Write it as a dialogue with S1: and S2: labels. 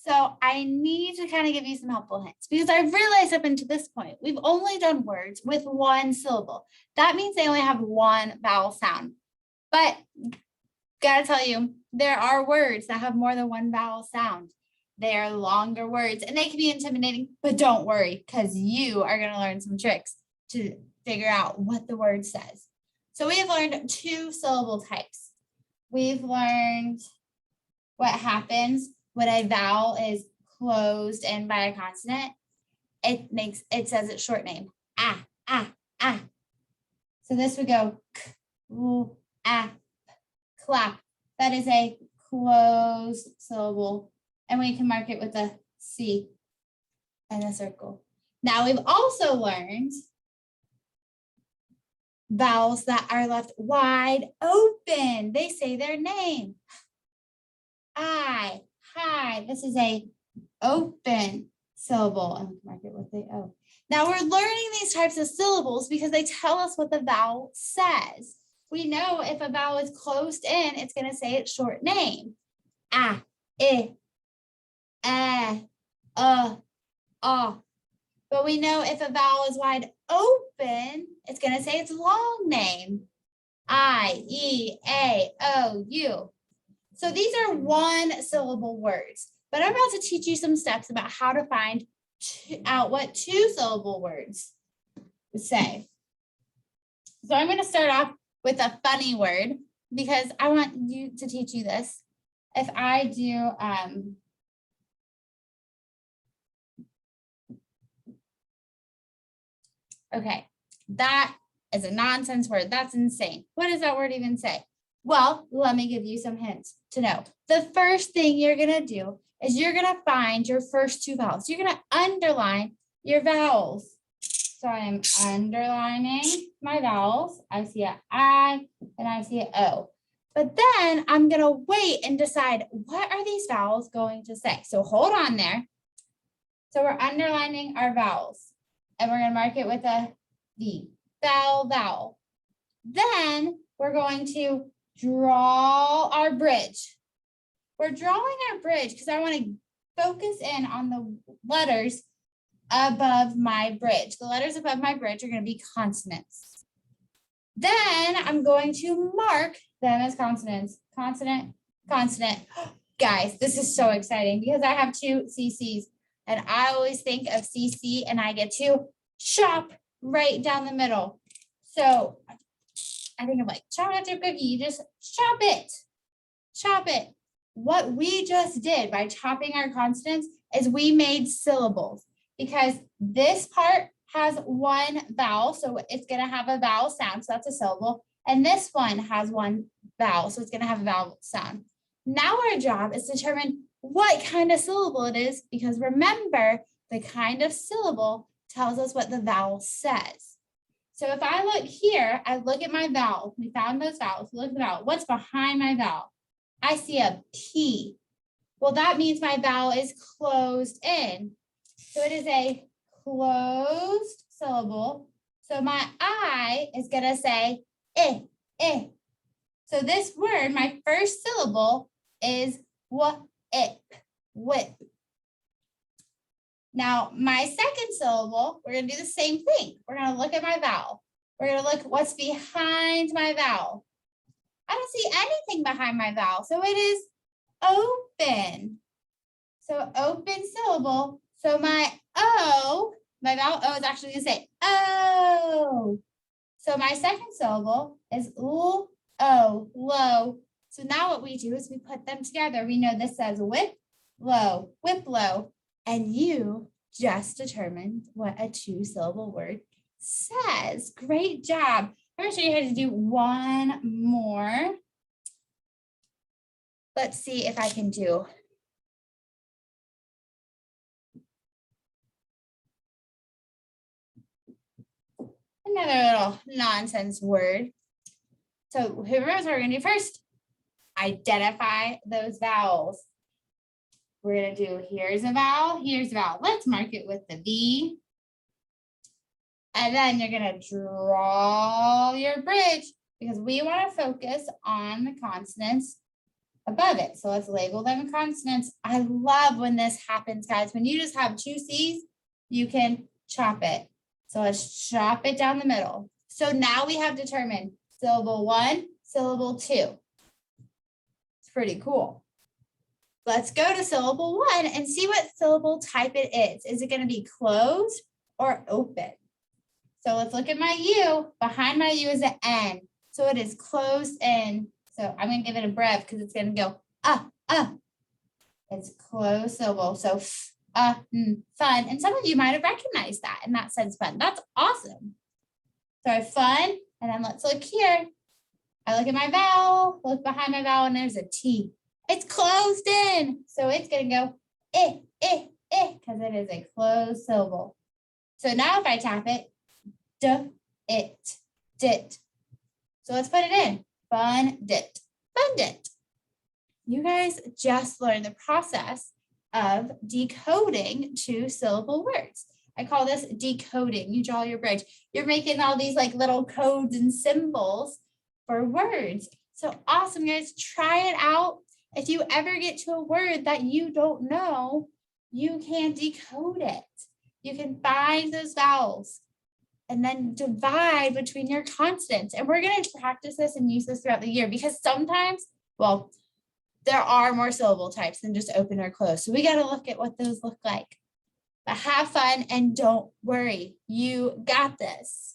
S1: So I need to kind of give you some helpful hints because I've realized up until this point, we've only done words with one syllable. That means they only have one vowel sound. But gotta tell you, there are words that have more than one vowel sound. They are longer words and they can be intimidating, but don't worry because you are going to learn some tricks to figure out what the word says. So we have learned two syllable types. We've learned what happens when a vowel is closed in by a consonant. It says its short name. Ah, ah, ah. So this would go k, l, ah, clap. That is a closed syllable. And we can mark it with a C and a circle. Now we've also learned vowels that are left wide open. They say their name. I, hi. This is a open syllable. And we can mark it with the O. Now we're learning these types of syllables because they tell us what the vowel says. We know if a vowel is closed in, it's going to say its short name. Ah, I, ah. But we know if a vowel is wide open, it's going to say its long name. I, E, A, O, U. So these are one syllable words, but I'm about to teach you some steps about how to find out what two syllable words say. So I'm going to start off with a funny word because I want you to teach you this. If I do, okay, that is a nonsense word. That's insane. What does that word even say? Well, let me give you some hints to know. The first thing you're going to do is you're going to find your first two vowels. You're going to underline your vowels. So I am underlining my vowels. I see an I and I see an O. But then I'm going to wait and decide what are these vowels going to say. So hold on there. So we're underlining our vowels and we're going to mark it with a V. Vowel, vowel. Then we're going to draw our bridge. We're drawing our bridge because I want to focus in on the letters above my bridge. The letters above my bridge are going to be consonants. Then I'm going to mark them as consonants. Consonant, consonant. Guys, this is so exciting because I have two CCs and I always think of CC and I get to chop right down the middle. So I think of like chocolate chip cookie, you just chop it, chop it. What we just did by chopping our consonants is we made syllables because this part has one vowel, so it's going to have a vowel sound, so that's a syllable. And this one has one vowel, so it's going to have a vowel sound. Now our job is to determine what kind of syllable it is, because remember, the kind of syllable tells us what the vowel says. So if I look here, I look at my vowel. We found those vowels. Look at the vowel. What's behind my vowel? I see a P. Well, that means my vowel is closed in. So it is a closed syllable. So my I is going to say I, I. So this word, my first syllable is whip, whip. Now, my second syllable, we're going to do the same thing. We're going to look at my vowel. We're going to look what's behind my vowel. I don't see anything behind my vowel, so it is open. So open syllable. So my O, my vowel O is actually going to say O. So my second syllable is L, O, low. So now what we do is we put them together. We know this says whip, low, and you just determined what a two-syllable word says. Great job. I'm going to show you how to do one more. Let's see if I can do. Another little nonsense word. So remember what we're going to do first. Identify those vowels. We're going to do, here's a vowel, here's a vowel. Let's mark it with the V. And then you're going to draw your bridge because we want to focus on the consonants above it. So let's label them consonants. I love when this happens, guys. When you just have two C's, you can chop it. So let's chop it down the middle. So now we have determined syllable 1, syllable 2. It's pretty cool. Let's go to syllable 1 and see what syllable type it is. Is it going to be closed or open? So let's look at my U. Behind my U is an N. So it is closed in. So I'm going to give it a breath because it's going to go, It's closed syllable. So fun. And some of you might have recognized that and that says fun. That's awesome. So fun. And then let's look here. I look at my vowel, look behind my vowel, and there's a T. It's closed in. So it's going to go because it is a closed syllable. So now if I tap it, dit. So let's put it in. Fundit. You guys just learned the process of decoding two-syllable words. I call this decoding. You draw your bridge. You're making all these like little codes and symbols for words. So awesome, guys. Try it out. If you ever get to a word that you don't know, you can decode it. You can find those vowels and then divide between your consonants. And we're going to practice this and use this throughout the year because sometimes, well, there are more syllable types than just open or close. So we got to look at what those look like. But have fun and don't worry. You got this.